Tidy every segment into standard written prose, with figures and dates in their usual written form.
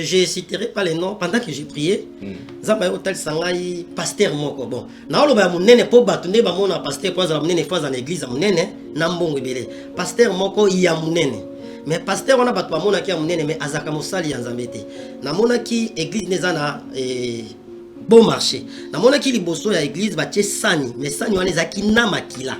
je citerai pas les noms pendant que j'ai prié. Zamba hotel sangai pasteur moko bon. Na oloba munene po batunde ba mona pasteur kwa za munene fois en église munene na mbongo ebele. Pasteur moko ya munene. Mais pasteur on a batu ba mona ki ya munene mais azaka mosali ya Nzambe te. Na mona ki église neza na bon marché. Na mona ki liboso ya église ba tie sani mais sani wana ezaki na makila.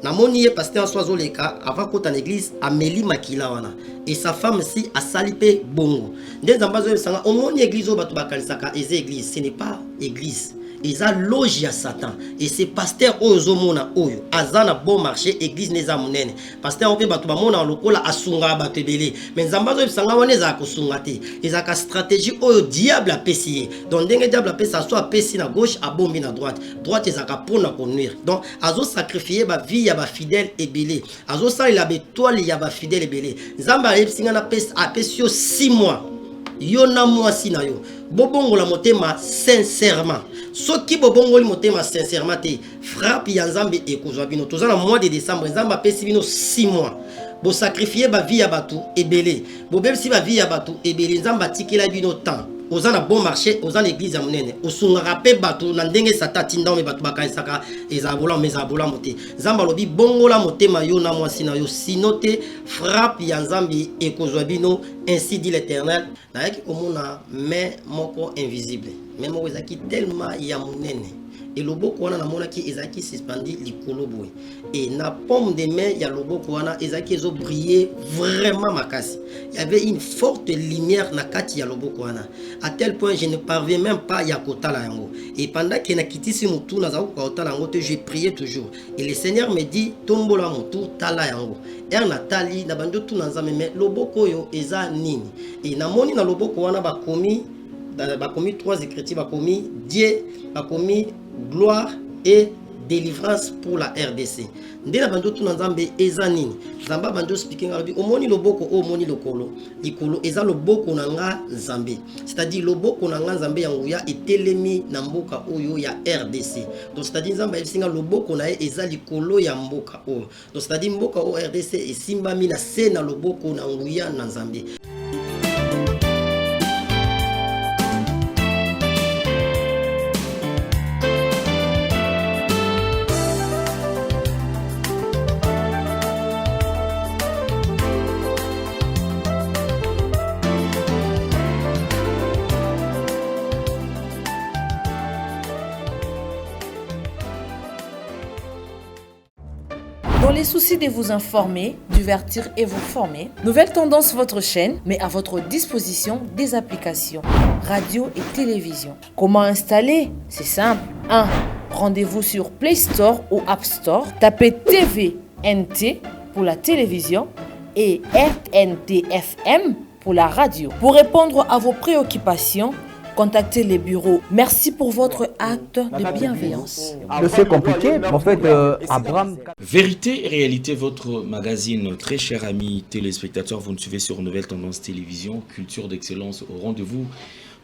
Na moni pasteur Soazo leka avant qu'on en église Amélie Makila wana et sa femme si a salipé bongo. Ndé zambazo sanga au moni église au batu bakalisaka eze église ce n'est pas église. Ils ont logé à Satan et c'est pasteur ozo mona oyo azana bon marché église neza munene pasteur ope batu ba mona lokola asunga batu ebele mais zambazo sanga wana za kosunga te ezaka stratégie oyo diable a pesi donc ndenge diable a pesi soit pesi na gauche a bombi na droite ezaka pona ko nuire donc azo sacrifier ba vie ya ba fidèle ebele azo salela betoile ya ba fidèle ebele nzamba esinga na pesi a pesi 6 mois yo na mwasi na yo bobongo la motema sincèrement soki bobongo li motema sincèrement te frappe ya Nzambe ekozwa bino toza na mois de décembre Nzamba pesi bino 6 mois bo sacrifier ba vie ya batu ebele bo bebisi ba vie ya batu ebele Nzamba tikela bino temps oza na bon marché oza na église ya munene osungaka pe batu na ndenge Satan tinda me batu bakaisaka ezabola mezabola mote Nzamba lobi bongola motema yo na mwasi na yo sino te frappe ya Nzambe ekozwa bino ainsi dit l'Éternel nayaki komona mais moko invisible mais moko ezaki tellement ya munene et loboko wana na mona ki ezaki suspendi likolo boy et na pomme de main ya loboko wana ezaki ezo briller vraiment makasi il y avait une forte lumière na kati ya loboko wana à tel point je ne parviens même pas ya kotala yango et pendant que na kitisi mutu na zaku kotala yango te je priais toujours et le Seigneur me dit tombola mutu tala yango et na tali na bando tu na Nzambe mais loboko yo eza nini et na moni na loboko wana bakomi 3 écritures bakomi Dieu bakomi gloire et délivrance pour la RDC. Ndela bando tu Nzambe eza nini? Nzamba bando speaking arabi omoni loboko omoni lokolo. Likolo eza loboko na nga Nzambe. C'est-à-dire loboko na nga Nzambe yango ya etelemi na mboka oyo ya RDC. Donc c'est-à-dire Nzamba esinga loboko na eza likolo ya mboka oyo. Donc c'est-à-dire mboka o RDC esimbami na se na loboko na nguya na Nzambe. Dans les soucis de vous informer, divertir et vous former, Nouvelle Tendance, votre chaîne, met à votre disposition des applications, radio et télévision. Comment installer? C'est simple. 1. Rendez-vous sur Play Store ou App Store. Tapez TVNT pour la télévision et RNTFM pour la radio. Pour répondre à vos préoccupations, contactez les bureaux. Merci pour votre acte de bienveillance. C'est compliqué, mais en fait, Abraham... Vérité et réalité, votre magazine, très cher amis téléspectateurs, vous nous suivez sur Nouvelle Tendance Télévision, culture d'excellence au rendez-vous.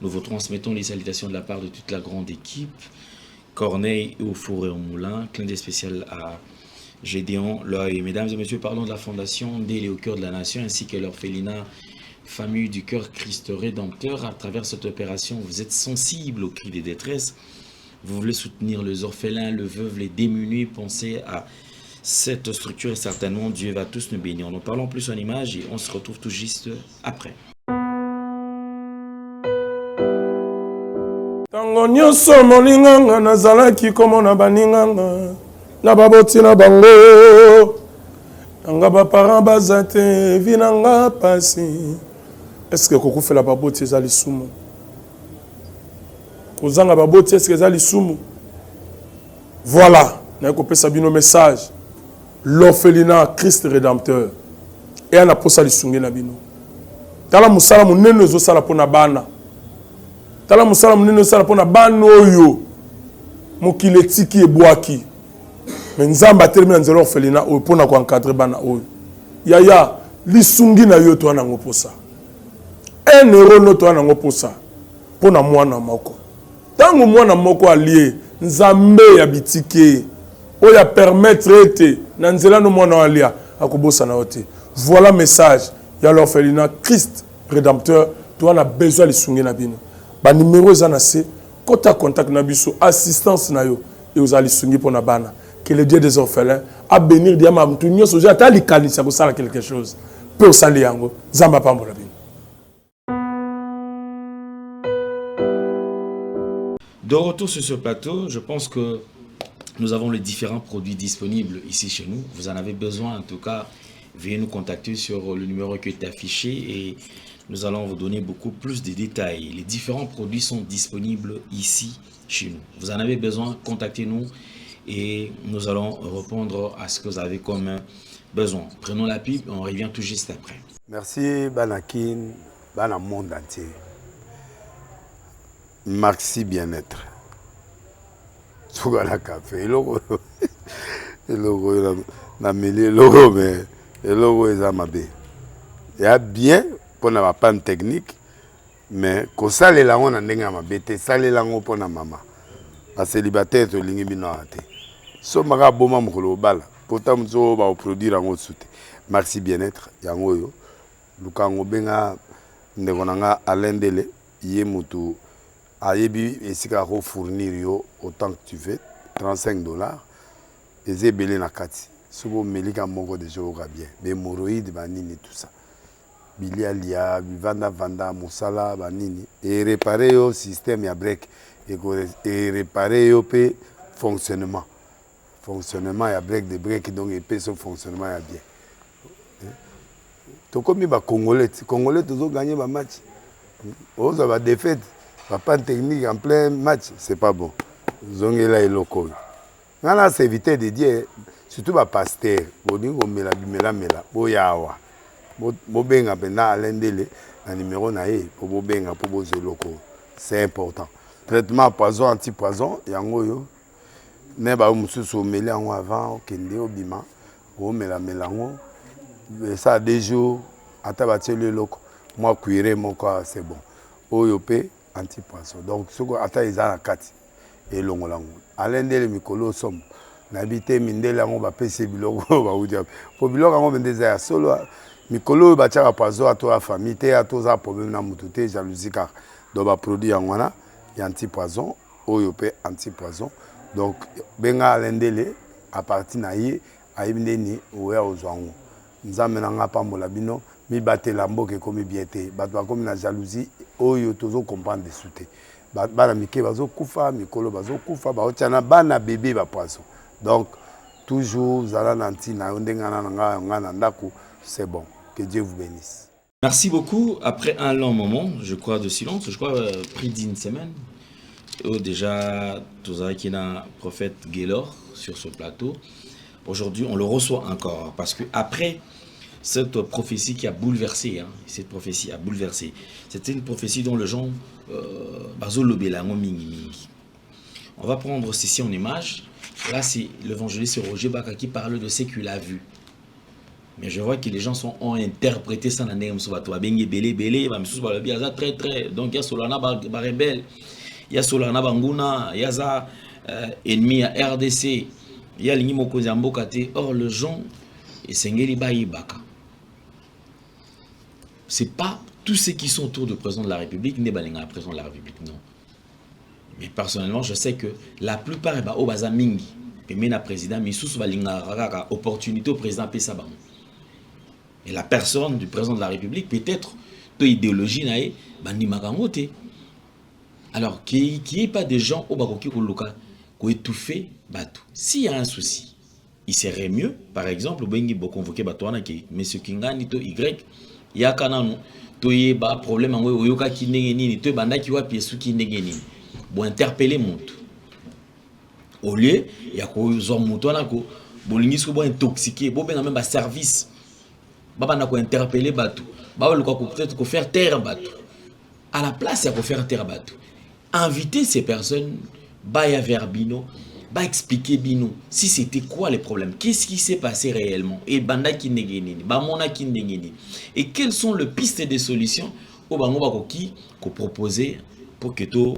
Nous vous transmettons les salutations de la part de toute la grande équipe. Corneille et au four et au moulin, clin d'œil spécial à Gédéon, et mesdames et messieurs, parlons de la fondation Délé au cœur de la nation, ainsi que l'orphelinat Famille du cœur Christ Rédempteur. À travers cette opération, vous êtes sensible aux cris des détresses. Vous voulez soutenir les orphelins, les veuves, les démunis. Pensez à cette structure et certainement Dieu va tous nous bénir. Nous parlons plus en images et on se retrouve tout juste après. Tango nyonso molinganga nazalaki komona baninganga na baboti na bango nanga baparent baza te vinanga pasi. Est-ce que koko fait la baboti ezali sumu? Kozanga baboti est-ce que ezali sumu? Voilà, na ko pesa bino message. L'orphelinat Christ Rédempteur. Et ana posa lisungi na bino. Tala musala munene zo sala pona bana. Tala musala munene sala pona bana oyo. Mokile tiki ebwaki. Mais nzamba termine nzelo orphelinat oyo pona ko encadrer bana oyo. Yaya lisungi na yo to ana ngoposa. Un euro noto ana ngoposa pona mwana moko. Tango mwana moko allié nzambe ya bitike oya permettre ete na nzela no mwana alia akobosa na ote. Voilà message ya l'orphelinat Christ Rédempteur tu as besoin de sungi na bino ba numéro za na se kota contact na biso assistance na yo et aux ali sungi pour na bana que le Dieu des orphelins a bénir dia ma mtu nyoso ja ta likanisa ko sala quelque chose pe o sali yango zamba pambola bino. De retour sur ce plateau, je pense que nous avons les différents produits disponibles ici chez nous. Vous en avez besoin, en tout cas, veuillez nous contacter sur le numéro qui est affiché et nous allons vous donner beaucoup plus de détails. Les différents produits sont disponibles ici chez nous. Vous en avez besoin, contactez-nous et nous allons répondre à ce que vous avez comme besoin. Prenons la pipe, on revient tout juste après. Merci Banakin, Bana monde entier. Maxi bien-être. Sougala café, logo na mêlé logo mais logo ezamabe. Il y a bien pour na panne technique mais ko sale la on ndenga mabete sale la ngo pona mama. Ba célibataire to lingi bino ate. So maka boma mukolo bala. Pourtant mzo ba produire ngo sute. Maxi bien-être yango yo. Lukango benga ndeko nanga alendele yé mutu Ayebi esika ko fournir yo autant que tu veux $35 et zebele na kati sobo melika moko de jour bien mais hémorroïdes banini tout ça bilialia vanda musala banini et réparer yo système ya break et réparer yo pe fonctionnement ya break de break donc et pe son fonctionnement ya bien to comme ba congolais toujours gagner ba match on va défaite. Pas de technique en plein match, c'est pas bon. Zongela et local. Nana c'est éviter de dire surtout ba pasteur, bodingo mela boyawa. Bobenga pena alendele na numéro na e pour bobenga pour bozo local. C'est important. Traitement poison anti-poison yango yo. Ne ba mususu mela ngo avant kende obima, o mela ngo. Ça des jours atabate le local. Moi cuire mon corps c'est bon. Oyope anti-poisson. Donc, ce qu'on attend, ils ont la carte. Et l'on l'a. Alain de Mikolo somme. N'habite Mindela, on va payer Bilogo. Pour Bilogo, on va dire solo. Mikolo, va tirer à poisson à toi, famille, à toi, problème dans moutoute, jalousie, car donc, va produire en wana, il y a anti-poison, oyopé anti-poison. Donc, benga Alain Dele, à partir naïe, à Ibneni, ou à Ozwango. Nous amenons à Pambolabino. Mi batte lambo ke komi biete batwa komi na jalousie oyo tozo comprendre de souté bana mike bazo kufa mikolo bazo kufa ba otiana bana bébé ba poisson donc toujours zala nanti na ndenga na ndako c'est bon que Dieu vous bénisse. Merci beaucoup. Après un long moment, je crois, de silence, je crois près d'une semaine, déjà tous avec un prophète Gaylor sur ce plateau. Aujourd'hui, on le reçoit encore parce que après cette prophétie qui a bouleversé, cette prophétie a bouleversé. C'était une prophétie dont le gens on va prendre ceci en image. Là, c'est l'évangéliste Roger Baka qui parle de ce qu'il a vu. Mais je vois que les gens ont interprété ça dans les très très. Donc il y a Solana Rebelle, il y a Solana Banguna, il y a ennemi à RDC, il y a Lingi Mokozi Mbokate. Or, le gens, et Sengeli Bayi Baka. C'est pas tous ceux qui sont autour du président de la République, n'est pas le président de la République, non. Mais personnellement, je sais que la plupart est au baza mingi. Et même le président, mais sous balinga opportunité au président Pessaban. Et la personne du président de la République, peut-être, de idéologie nae, bandi magangote. Alors, qu'il n'y ait pas de gens au baroki ou local qui étouffent bateau. S'il y a un souci, il serait mieux, par exemple, bengi bo convoquer batouana qui monsieur Kingani to Y. Il y a un problème en yoka ki ndenge nini to banda ki wa piesu ki ndenge nini bo interpeller montu au lieu ya ko zo montu na ko bolingi ko bo intoxiquer bo benga même ba service baba na ko interpeller batu baba le ko peut-être ko faire taire batu à la place ya ko faire taire batu inviter ces personnes baya verbino ba expliquer bino si c'était quoi les problèmes, qu'est-ce qui s'est passé réellement et banda ki ndengeni ba mona ki ndengeni et quelles sont les pistes de solutions au bango ba koki ko proposer pour que to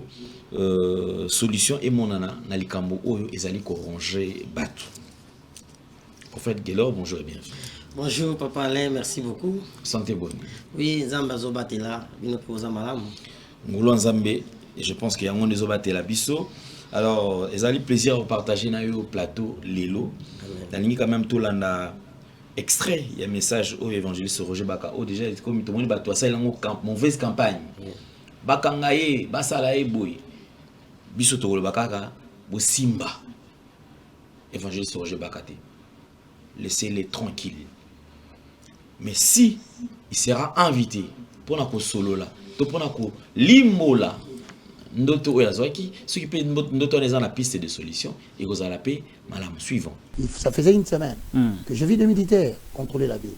solution et monana na likambo oyo ezali ko ranger batu. En fait, Gaylor, bonjour et bienvenue. Bonjour Papa Alain, merci beaucoup. Santé bonne. Oui, Nzamba Zobatela, bino poza malamu. Ngolo Nzambe, et je pense qu'il y a un monde de Zobatela biso. Alors, ils ont le plaisir de partager au plateau Lelo. Dans l'année quand même tout l'anda extrait, il y a un message au évangéliste Roger Baka. Oh déjà comme tout le monde bat toi ça il a une mauvaise campagne. Bakangaye, basalaye boy. Biso to le Bakaka, bo Simba. Évangéliste Roger Bakate. Laissez-les tranquilles. Mais si il sera invité pour la solo là, pour la limo là, ceux qui peuvent noter la piste de solution, et vous allez payer madame suivant. Ça faisait une semaine que je vis des militaires contrôler la ville.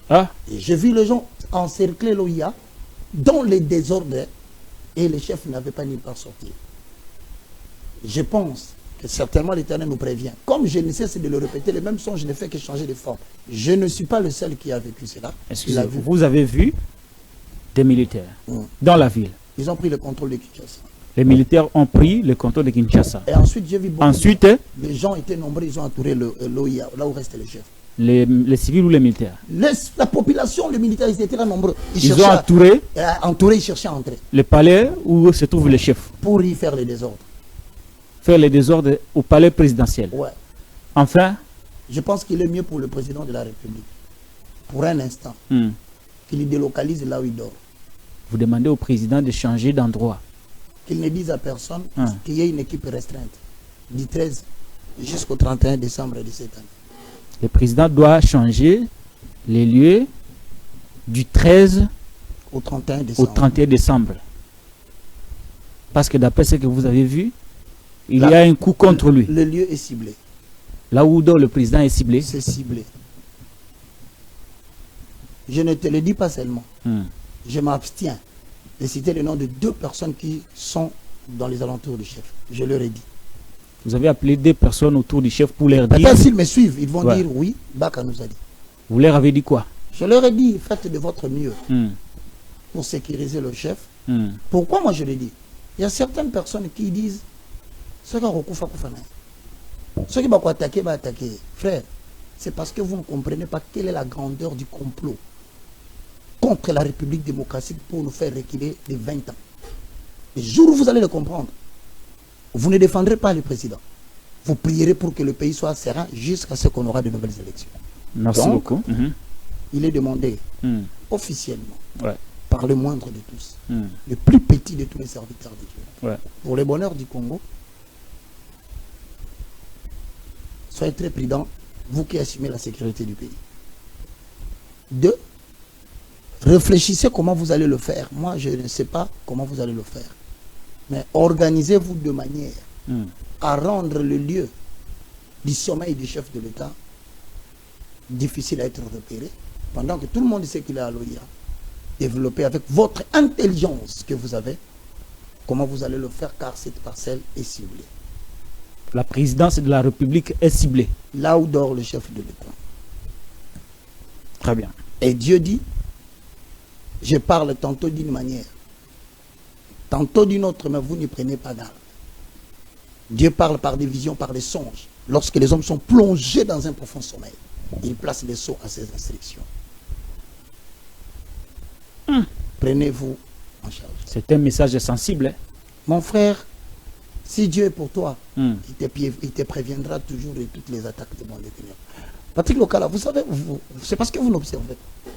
Ah. Et j'ai vu les gens encercler l'OIA dans les désordres et les chefs n'avaient pas ni par sortir. Je pense que certainement l'Éternel nous prévient. Comme je ne cesse de le répéter, les mêmes sons, je ne fais que changer de forme. Je ne suis pas le seul qui a vécu cela. Excusez-moi, vous avez vu des militaires dans la ville. Ils ont pris le contrôle de Kinshasa. Les militaires ont pris le contrôle de Kinshasa. Et ensuite, j'ai vu beaucoup les gens étaient nombreux, ils ont entouré l'OIA, là où restent les chefs. Les civils ou les militaires? La population, les militaires, ils étaient là nombreux. Ils ont entouré, ils cherchaient à entrer. Le palais où se trouvent les chefs. Pour y faire les désordres. Faire les désordres au palais présidentiel. Ouais. Enfin, je pense qu'il est mieux pour le président de la République, pour un instant, qu'il délocalise là où il dort. Vous demandez au président de changer d'endroit. Qu'il ne dise à personne qu'il y ait une équipe restreinte du 13 jusqu'au 31 décembre de cette année. Le président doit changer les lieux du 13 au 31 décembre. Parce que d'après ce que vous avez vu, il y a un coup contre lui. Le lieu est ciblé. Là où le président est ciblé. C'est ciblé. Je ne te le dis pas seulement. Je m'abstiens de citer le nom de 2 personnes qui sont dans les alentours du chef. Je leur ai dit. Vous avez appelé 2 personnes autour du chef pour leur dire... Peut-être s'ils me suivent, ils vont dire oui, Baka nous a dit. Vous leur avez dit quoi? Je leur ai dit, faites de votre mieux pour sécuriser le chef. Pourquoi moi je le dis? Il y a certaines personnes qui disent ceux qui vont attaquer, va attaquer. Frère, c'est parce que vous ne comprenez pas quelle est la grandeur du complot contre la République démocratique pour nous faire reculer de 20 ans. Le jour où vous allez le comprendre, vous ne défendrez pas le président. Vous prierez pour que le pays soit serein jusqu'à ce qu'on aura de nouvelles élections. Merci beaucoup. Il est demandé officiellement par le moindre de tous, le plus petit de tous les serviteurs de Dieu, pour le bonheur du Congo, soyez très prudents, vous qui assumez la sécurité du pays. 2, réfléchissez comment vous allez le faire. Moi, je ne sais pas comment vous allez le faire. Mais organisez-vous de manière à rendre le lieu du sommeil du chef de l'État difficile à être repéré, pendant que tout le monde sait qu'il est à l'OIA. Développez avec votre intelligence que vous avez, comment vous allez le faire, car cette parcelle est ciblée. La présidence de la République est ciblée. Là où dort le chef de l'État. Très bien. Et Dieu dit, je parle tantôt d'une manière, tantôt d'une autre, mais vous n'y prenez pas garde. Dieu parle par des visions, par des songes. Lorsque les hommes sont plongés dans un profond sommeil, il place les sceaux à ses instructions. Prenez-vous en charge. C'est un message sensible. Hein? Mon frère, si Dieu est pour toi, il te préviendra toujours de toutes les attaques de mon détenir. Patrick Lokala, vous savez, c'est parce que vous n'observez pas.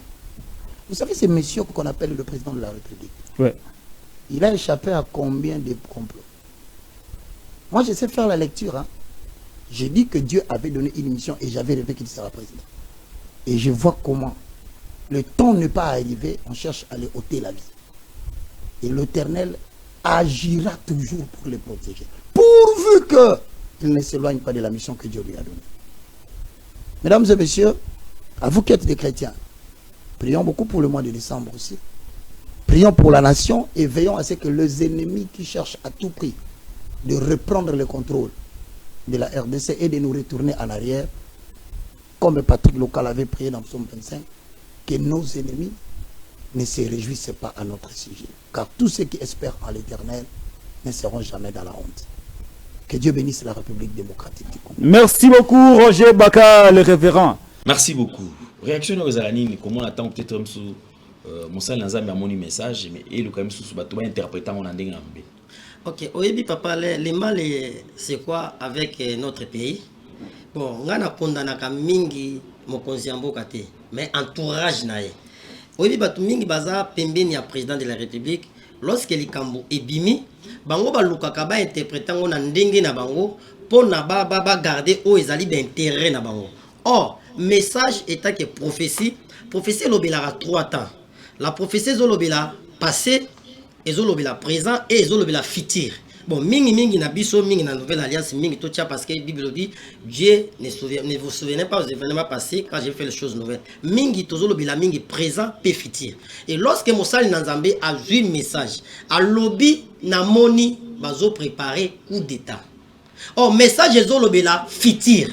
Vous savez, c'est monsieur qu'on appelle le président de la République. Ouais. Il a échappé à combien de complots? Moi, je sais faire la lecture. J'ai dit que Dieu avait donné une mission et j'avais rêvé qu'il sera président. Et je vois comment le temps n'est pas arrivé, on cherche à lui ôter la vie. Et l'Éternel agira toujours pour les protéger. Pourvu qu'il ne s'éloigne pas de la mission que Dieu lui a donnée. Mesdames et messieurs, à vous qui êtes des chrétiens, prions beaucoup pour le mois de décembre aussi. Prions pour la nation et veillons à ce que les ennemis qui cherchent à tout prix de reprendre le contrôle de la RDC et de nous retourner en arrière, comme Patrick Lokala avait prié dans Psaume 25, que nos ennemis ne se réjouissent pas à notre sujet. Car tous ceux qui espèrent en l'Éternel ne seront jamais dans la honte. Que Dieu bénisse la République démocratique du Congo. Merci beaucoup, Roger Baka, le révérend. Merci beaucoup. réaction aux alanines, comment on attend peut-être comme sous mon salle n'a jamais mon message, mais il est quand même sous bateau interprétant mon anding. Ok, oui, papa, les mal, c'est quoi avec notre pays? Bon, on a condamné mingi mokonzi mboka te, mais entourage nae. Oui, batu mingi baza pembeni ya président de la République, lorsque likambo ebimi, bango ba lukaka ba interprétant na ndenge na bango pour na ba garder o ezali d'intérêt na bango. Or, message état que prophétie lobelaka 3 temps. La prophétie zolobela passé, ezolobela présent et ezolobela futur. Bon, mingi na biso, mingi na nouvelle alliance, mingi tout ça parce que la Bible dit Dieu ne vous souvenez pas aux événements passés quand j'ai fait les choses nouvelles. Mingi tozolobela mingi présent et futur. Et lorsque Moussali Nanzambe a vu le message, a lobby na moni bazo préparer coup d'état. Oh, message ezolobela futur.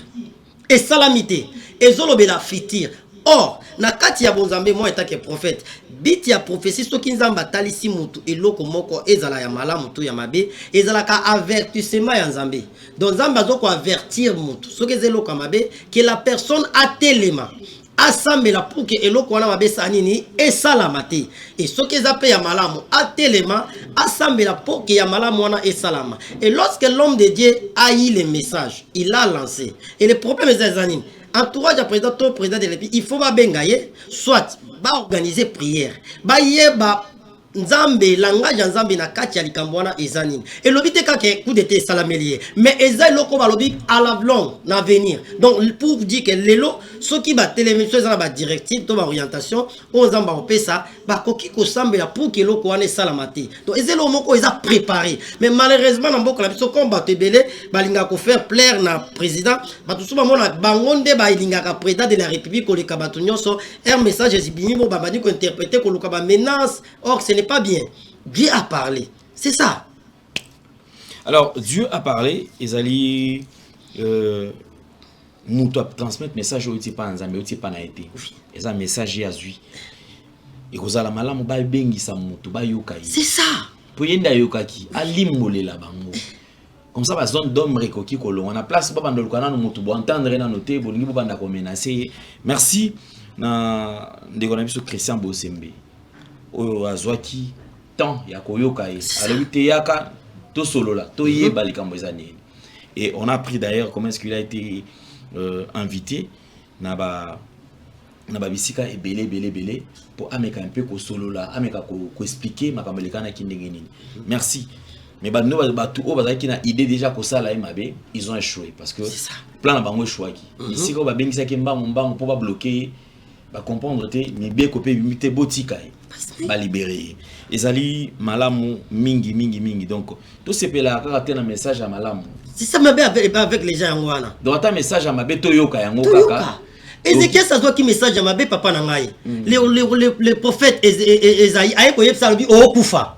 Et salamité, ezolobela futur. Or, na kati ya bonzambe moi étant que prophète, bit ya prophétie soki nzamba talisi mutu eloko moko ezala ya malamu to ya mabe, ezala ka avertissement ya nzambe. Donc nzamba zoko avertir mutu soki ezelo ka mabe que la personne a telema asambela pour que eloko wana mabe sanini esalamate. Et soki ezape ya malamu a telema asambela pour que ya malamu wana esalama. Et lorsque l'homme de Dieu a eu le message, il a lancé. Et le problème est zanini. Entourage à président, ton président de la République, il faut pas bengayer, soit organiser prière, ba Nzambe, langage Nzambe na kati ya likambo wana ezanini. Et lobi te kake coup d'état salamelier. Mais eza loko ba lobi à l'avenir, na venir. Donc pour dire que lelo soki ba télévision za ba directive to ba orientation, on Nzamba opesa ba koki ko sambela pour que loko wana salamate. Donc eza lo moko eza préparé. Mais malheureusement na mboko la biso komba tebele ba linga ko faire plaire na président, ba tout ba mona bangonde ba linga ka président de la République ko le kabatu nyonso, un message ezibini mo ba bani ko interpréter ko luka ba menace. Or ce n'est pas bien. Dieu a parlé. C'est ça. Alors, Dieu a parlé. Ezali nous transmettre message au pas nzambe, au pas na été. Et un message ya zui. Et kozala malamu ba bengi sa mutu ba yoka. C'est ça. Pour yenda yokaki, alimole la bango. Comme ça, ba zone d'homme rekoki kolon. On a place ba bandol kana no mutu bo entendre na noter bo lingi bo banda ko menacer. Merci na ndeko na biso Christian Bosembe. Oyo azwaki temps ya koyoka ye alobi te yaka to solo la to yeba likambo ezani. Et on a appris d'ailleurs comment est-ce qu'il a été invité na ba bisika belé pour ameka un peu ko solo la ameka ko expliquer makambo lekana ki ndenge nini. Merci. Mais ba no ba tout o bazaki na idée déjà ko sala mabe, ils ont échoué parce que plan na bango échoué ki. Ici ko ba bengisa ki mbango pour pas bloquer ba comprendre te mais bien copé bimité botika ba libérer. Ezali malamu mingi donc tout ce pela kaka na message à malamu. C'est ça mabe avec les gens wana. Donc ta message à mabe to yoka yango kaka. Ézéchiel ça doit qui message à mabe papa na ngai. Le prophète Esaïe aye ko yebsa lobi o kufa.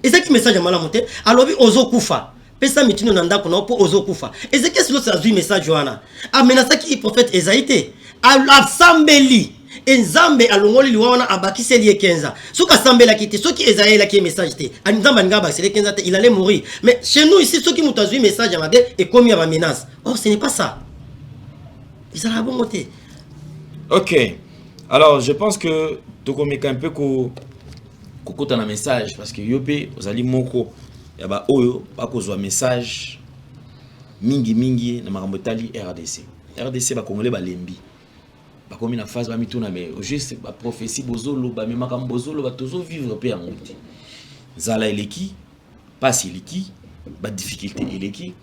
Et ça qui message à malamu te alobi ozo kufa. Pesa mitino na ndako na po ozo kufa. Ézéchiel silo ça du message wana. Amenasa ki prophète Esaïe te. Asambeli Nzambe alongoli liwana abakiseli 15 soki asambela kiti soki Esaïe la ki message te Nzambe nga bakiseli 15 te il allait mourir. Mais chez nous ici soki mutu azui message ya mabe et comme il y a ba menace. Or ce n'est pas ça. Ils ont bon côté. OK. Alors je pense que to komeka un peu ko kota na message parce que yope ozali moko ya ba oyo ba kozwa message mingi na makambo tali RDC ba congolais ba lembi. Comme une phase ba mituna mais juste ba prophétie bozolo ba memaka bozolo ba tozo vivre pe en muti zala eleki passe eleki ba difficulté eleki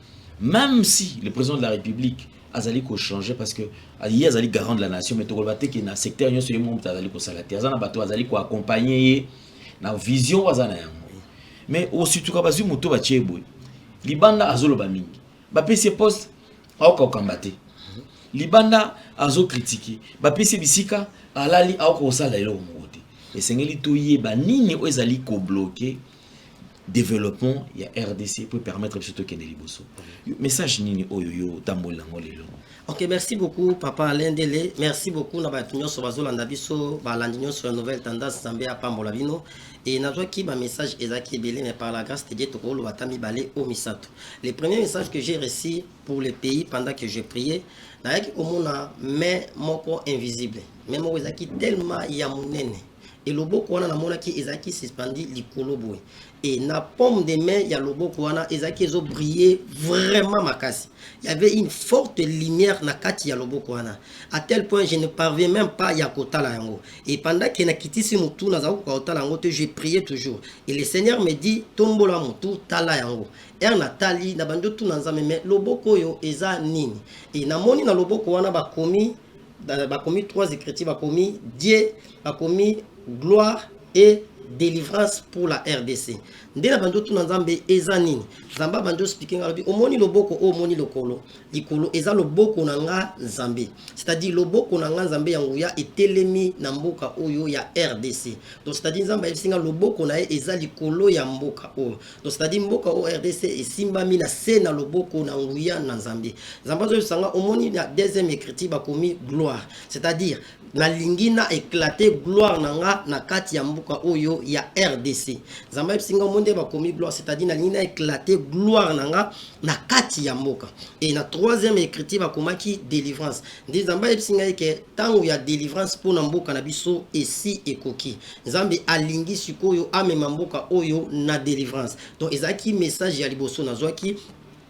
même si le président de la République azali ko changer parce que ali azali garant de la nation mais to ba te ki na secteur nyo sur monde azali ko salater azana bato azali ko accompagner na vision wazana yango mais aussi tout ka bazu moto ba cheboy libanda azolo ba mingi ba pese poste au ko kambate libanda azo critiquer ba pesi bisika alali ako sala elo ngote esengeli toye ba nini ezali ko bloquer développement ya RDC pour permettre surtout que des liboso message nini oyoyo tambola ngolelo. OK, merci beaucoup papa Alain Dele, merci beaucoup na batunyo so bazolanda biso ba landinyo sur nouvelle tendance Zambé a pambola bino et nazwa ki ba message ezaki belé mais par la grâce de Dieu to ko batami balé au misato. Les premiers messages que j'ai reçus pour le pays pendant que je priais nayaki komona mais moko invisible mais moko ezalaki tellement ya monene et loboko wana namonaki ezalaki suspendi likolo boye et na pomme de main ya loboko wana ezalaki ezobriller vraiment makasi. Il y avait une forte lumière na kati ya loboko wana à tel point je ne parviens même pas ya kotala yango et pendant que nakitisi mutu nazako kotala yango te je priais toujours et le Seigneur me dit tombola mutu tala yango er natali na bando tu na nzambe mais loboko yo eza nini et namoni na loboko wana bakomi trois écritures bakomi Dieu bakomi gloire et délivrance pour la RDC. Nde na bando tuna nzambe eza nini? Nzamba bando speaking alobi omoni loboko omoni lokolo. Likolo eza loboko na nga nzambe. C'est-à-dire loboko na nga nzambe yango ya etelemi na mboka oyo ya RDC. Donc c'est-à-dire nzamba esinga loboko na ye eza likolo ya mboka oyo. Donc c'est-à-dire mboka o RDC esimbami na se na loboko na nguya na nzambe. Nzamba zo sanga omoni na deuxième écriture bakomi gloire. C'est-à-dire na lingina éclater gloire nanga na kati ya mboka oyo ya RDC. Nzamba esinga monde bakomi gloire, c'est-à-dire na lingina éclater gloire nanga na kati ya mboka. Et na troisième écriture bakomaki délivrance. Nzamba esinga ke tango ya délivrance pour na mboka na biso esi ekoki. Nzambe alingi sikoyo amema mboka oyo na délivrance. Donc ezaki message ya liboso nazwaki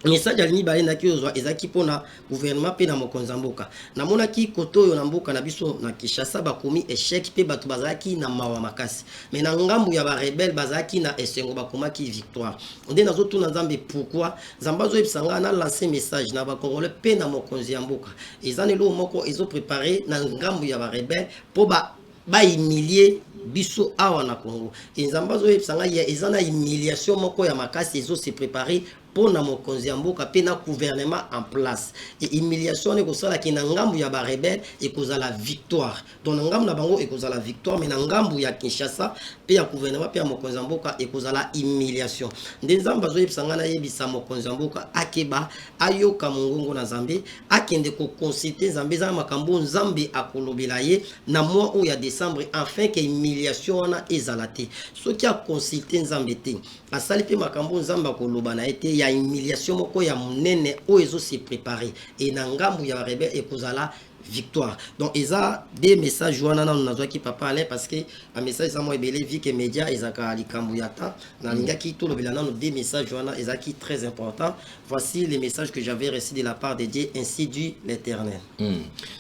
message alini baye na kiozwa ezaki pona gouvernement pe na mokonzi mboka namona ki koto yo na mboka na biso na Kinshasa bakomi échec pe batu bazaki na mawa makasi mais na ngambu ya ba rebelle bazaki na esengo bakomaki victoire nde nazotu na nzambe pourquoi nzamba zo ebisanga na lancer message na ba congolais pe na mokonzi mboka ezanelo moko ezo préparer na ngambu ya ba rebelle po ba humilier biso awa na Congo et nzamba zo ebisanga ya ezana humiliation moko ya makasi ezo se préparer pour na mokonzi mboka pe na gouvernement en place et humiliation ne kosala ki na ngambu ya ba rebelle et kozala victoire donc na ngambu na bango et kozala victoire mais na ngambu ya Kinshasa pe ya gouvernement pe ya mokonzi mboka et kozala humiliation nde nzamba zo yebisanga na yebisa mokonzi mboka akeba ayoka mongongo na Nzambe akende ko consulter Nzambe za makambo Nzambe akolobela ye na mois o ya décembre afin que humiliation wana ezalate soki a consulter Nzambe te asali pe makambo Nzambe akoloba na ete ya humiliation moko ya munene o ezo se préparer et na ngambu ya rebelle ekozala victoire. Donc eza des messages wana na nazwaki papa Alain parce que un message ça moi ebele vi que média ezaka likambu ya ta na lingaki to lobela na des messages wana ezaki très important. Voici les messages que j'avais reçus de la part de Dieu, ainsi dit l'Éternel.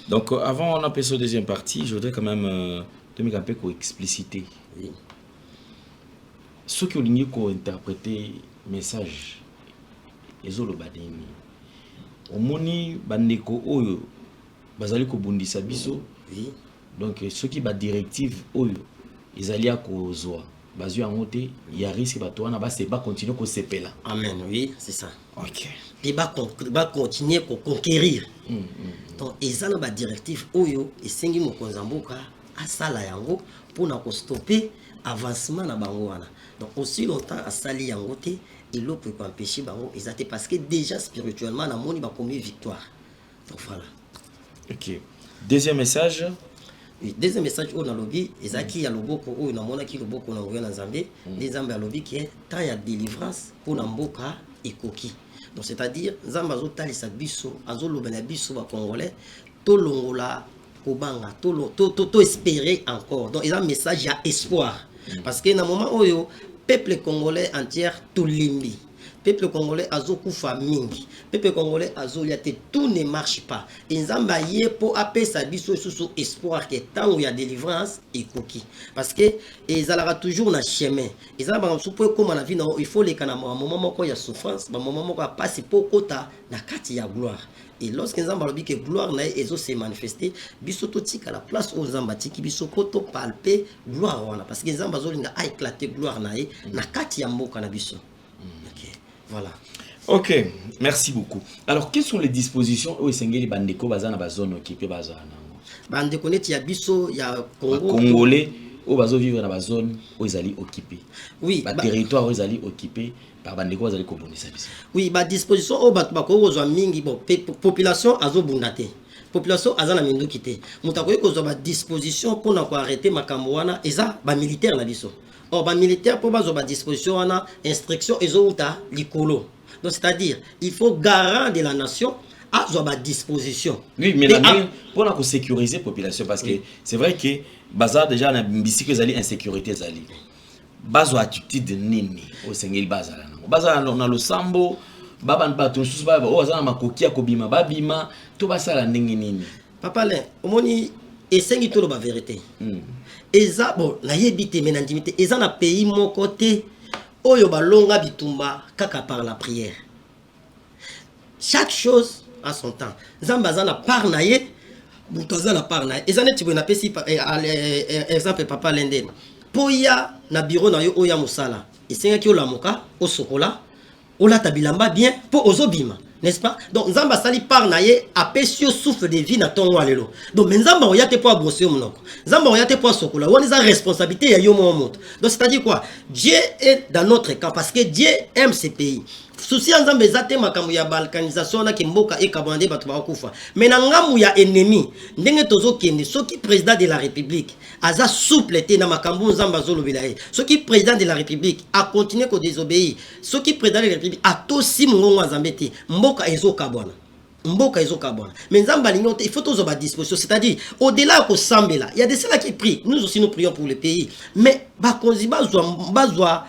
Donc avant on a passé au deuxième partie, je voudrais quand même te mettre un peu ko expliciter. Oui. Ce qui ont ko interpréter message ezolo badeni. Omoni bandeko oyo bazali ko bundisa biso. Oui. Donc ceux qui ba directive oyo ezali a kozwa bazu ya ngote ya risque bato wana ba se ba continuer ko sepela. Amen. Oui, c'est ça. OK. Et va continuer pour conquérir. Donc ezana ba directive oyo esengi mokonzi mboka asala yango pour na ko stopper avancement na bango wana. Donc aussi longtemps asali yango te il peut pas empêcher bango ezate parce que déjà spirituellement na moni ba commis victoire. Donc voilà. OK. Deuxième message. Oui, deuxième message on a lobby ezaki ya loboko oyo na mona ki loboko na ngoya na Nzambe, les Nzambe a lobby qui est temps ya délivrance pour na mboka ekoki. Donc c'est-à-dire Nzambe azotalisa biso, azolobela biso ba congolais to longola kobanga to espérer encore. Donc il y a un message à espoir parce que na moment oyo peuple congolais entier tout limbi. Peuple congolais azokufa mingi. Peuple congolais azoliate tout ne marche pas. Et Nzamba yé pour appeler sa biso sous espoir que tant où il y a délivrance et coquille. Parce que ils allara toujours na chemin. Ils allara soupe comme on a vu il faut les canamo un moment quand il y a souffrance, un moment quand passe pour kota na kati ya gloire. Et lorsque Nzamba dit que gloire na ezo se manifester, biso to tika la place aux Nzamba tiki biso koto palper gloire wana parce que Nzamba zolinga a éclaté gloire na kati ya mboka na biso. Voilà. OK, merci beaucoup. Alors, quelles sont les dispositions où les bandeko bazana ba zone occupée bazana? Bandeko net ya biso ya Congo. Congolais où bazo vivre dans la zone où ils allaient occupés. Oui, ba territoire où ils allaient occupés par bandeko bazali ko bonisa biso. Oui, ba disposition au bat bako zo mingi bon population azo bundate. Population azana mindu kité. Mutakoye ko zo ba disposition pour na ko arrêter makambo wana eza ba militaire na biso. Or, ba militaire pour bazo ba disposition wana instruction ezo uta likolo. Donc c'est-à-dire il faut garant de la nation azwa ba disposition. Oui, mais pour la sécuriser la population, parce que c'est vrai que bazar déjà na mbisi que zali insécurité zali. Bazo attitude nini au sengeli bazala. Bazala na lo sambo, baba npa to susu baba o azana makoki akobima babima to basala ndenge nini. Papa le, omoni esengi to lo ba vérité. Eza bon, na yebite mais na ndimité, eza na pays mon côté oyo balonga bitumba kaka par la prière. Chaque chose à son temps. Zambaza na part na ye, mutoza na part na ye. Ezane tibo na pesi exemple papa lenden. Poya na bureau na yo oya musala. Esenga ki olamuka, o sokola, ola tabilamba bien po ozobima, n'est-ce pas? Donc Zamba sali part na ye apesio souffle de vie na tongo alelo. Donc Nzamba oyate po abosser monoko. Nzamba oyate po sokola. Woni za responsabilité ya yo moto. Donc c'est-à-dire quoi? Dieu est dans notre camp parce que Dieu aime ce pays. Souci Nzamba ezate makambo ya balkanisation na kimboka e kabande batu ba kufa. Mais na ngamu ya ennemi, ndenge tozo kende soki président de la République aza souple te na makambo Nzamba zolobela ye. Soki président de la République a continué ko désobéir, soki président de la République a tosi mongongo Nzambe te, mboka ezoka bwana. Mboka ezoka bwana. Mais Nzamba lingote, il faut tozo ba disposition, c'est-à-dire au-delà ko sambela, il y a des ceux qui prient. Nous aussi nous prions pour le pays. Mais ba konzi bazwa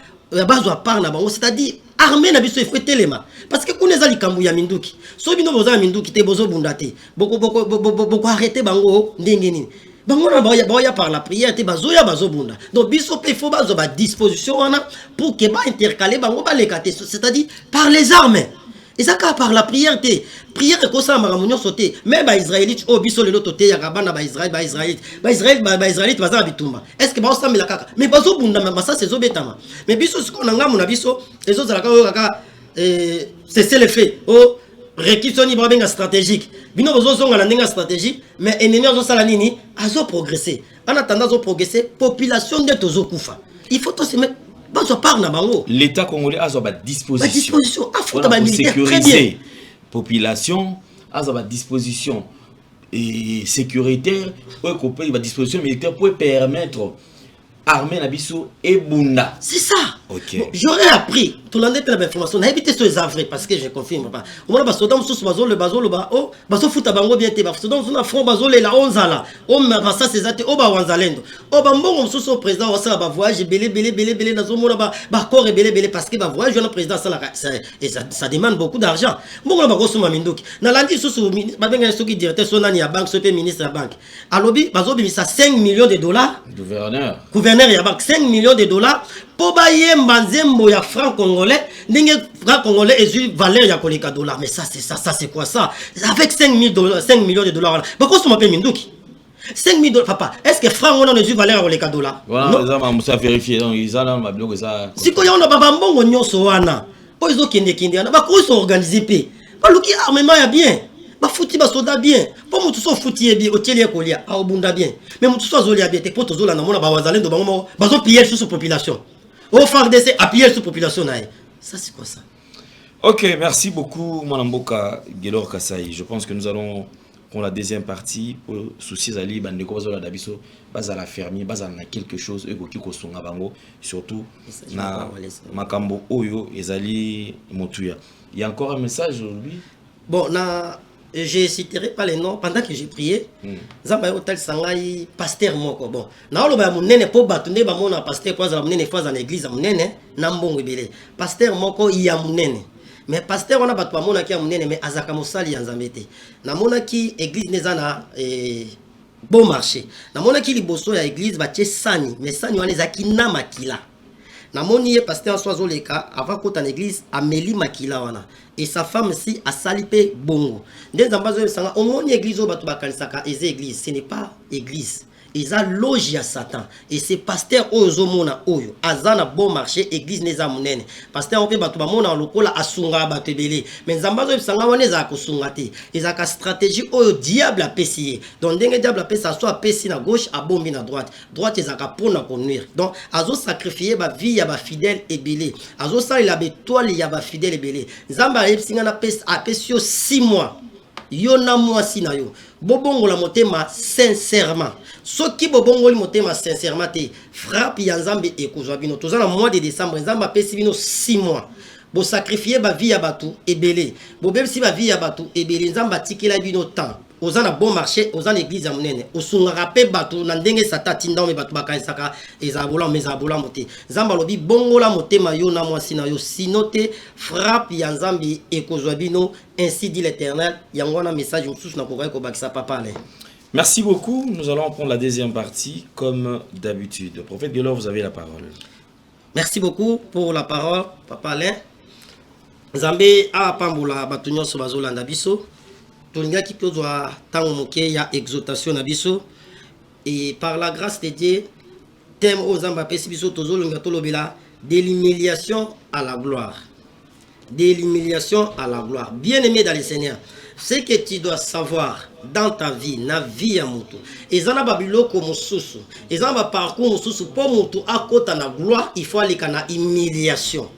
par na bango, c'est-à-dire armée na biso efwe telema parce que kuneza likambu ya minduki so bino boza minduki te bozo bundate boko arrêter bango ndenge nini bango na boya par la prière te bazoya bazobunda donc biso pe faut bazo ba disposition wana pour que ba intercaler bango ba lekate c'est-à-dire par les armes et ça par la prière te prière ko sa maramunyo sauter mais ba israélite o biso lelo toté ya kabana ba israélite baza bitumba est-ce que ba osambela kaka mais bazo bunda masa sezo betama mais biso siko na ngamu na biso ezo zala kaka c'est le fait o réquisitionner ba benga stratégique bino bozo zonga na ndenga stratégique mais ennemi ozo sala nini azo progresser en attendant azo progresser population de tozo kufa il faut se mettre. L'État congolais a sa disposition pour sécuriser la population, a sa disposition et sécuritaire, pour disposition militaire pour permettre armée Nabiso et Bunda. C'est ça. Okay. Bon, j'aurais appris tout l'année de l'information. On a évité ces avrais parce que je confirme pas. On a basé dans ce bazo le bazo le bas. Oh, bazo fout à bango bien te. Bazo dans un front bazo le la onzala. Oh, mais ça c'est ça. Oh, bah wanzalendo. Oh, bah bon on sous président on ça bah voyage belé dans un monde bah corps belé parce que bah voyage le président ça et ça demande beaucoup d'argent. Bon on a bago sous ma mindoki. Na lundi sous bah benga sous qui directeur sonani à banque ce ministre à banque. À lobby bazo bimisa 5 millions de dollars. Gouverneur il y a 5 millions de dollars pour bailler manzembo ya franc congolais ndenge franc congolais et valeur ya koleka dollar mais ça c'est quoi ça avec 5 millions de dollars pourquoi ça m'appelle minduki 5 000 dollars papa est-ce que franc on a des valeur ya koleka dollar voilà ça m'a ça vérifier donc ils ont ma bloc ça si ko yona baba mbongo nyoso wana po izo kende wana ba ko so organiser pe ba luki armement ya bien ba fouti ba soda bien po mutu so fouti bien otelie kolia a obunda bien mais mutu so zolia bien te po tozola na mona ba wazalendo bango bazo piller sur population au FARDC appuyer sur population naïe ça c'est quoi ça? Ok, merci beaucoup Manamboka Gelor Kasai. Je pense que nous allons pour la deuxième partie pour souci zali bandeko bazola dabiso bazala fermier bazala quelque chose ekoki ko songa bango surtout na makambo oyo ezali motuya. Il y a encore un message aujourd'hui. Bon, je citerai pas les noms pendant que j'ai prié. Zamba hotel sangai pasteur moko. Bon, na oloba munene po batunde ba mona pasteur kwa za munene fois dans l'église munene na mbongo ebele. Pasteur moko ya munene. Mais pasteur on a batu ba mona ki ya munene mais azaka mosali ya Nzambe te. Na mona ki église neza na bon marché. Na mona ki liboso ya église ba tie sani, mais sani wana ezaki na makila. Na moni pasteur Soazo leka avant kota na église ameli makila wana. Et sa femme si a salipé bongo. Des ambazo sanga omoni église o batu bakanisaka eze église, ce n'est pas église. Ils a loge à Satan et c'est pasteur ozo mona oyo azana bon marché église neza munene. Pasteur on peut batu ba mona lokola asunga batu belé. Mais ambazo sanga wana za kusunga te. Ils a ka stratégie oyo diable a pessier. Donc ndenge diable a pessa soit pessi na gauche a bombi na droite. Droite ils a ka pona conduire. Donc azo sacrifier ba vie ya ba fidèle et belé. Azo sa il a bétoile ya ba fidèle et belé. Zamba epsinga na pes a pessio 6 mois. Yo na mwasi na yo bobongo la motema sincèrement soki bobongo li motema sincèrement te frappe ya Nzambe ekozwa bino tozana mois de décembre Nzambe apesi bino 6 mois bo sacrifier ba vie ya batu ebele bo même si ba vie ya batu ebele nzamba tikela bino temps oza na bon marché oza na église ya monene osungaka pe batu na ndenge satati ndao me batu bakanisaka ezabola mezabola mote nzamba lobi bongola motema yo na mwasi na yo sinote frappe ya nzambi ekozwa bino ainsi dit l'Éternel yango na message mususu na kokai ko bakisa papa ale. Merci beaucoup. Nous allons prendre la deuxième partie comme d'habitude. Prophète Gelor, vous avez la parole. Merci beaucoup pour la parole, Papa Alain. Nzambe a pambola batu nyonso bazolanda biso. Tolingaki tozwa tango moke ya exaltation na biso. Et par la grâce de Dieu, thème aux Nzambe apesi biso tozolonga tolobela de l'humiliation à la gloire. De l'humiliation à la gloire. Bien-aimé dans le Seigneur, ce que tu dois savoir dans ta vie, na vie ya mutu. Ezana babiloko mususu. Ezana ba parcours mususu pour mutu akota na gloire, il faut aller na humiliation.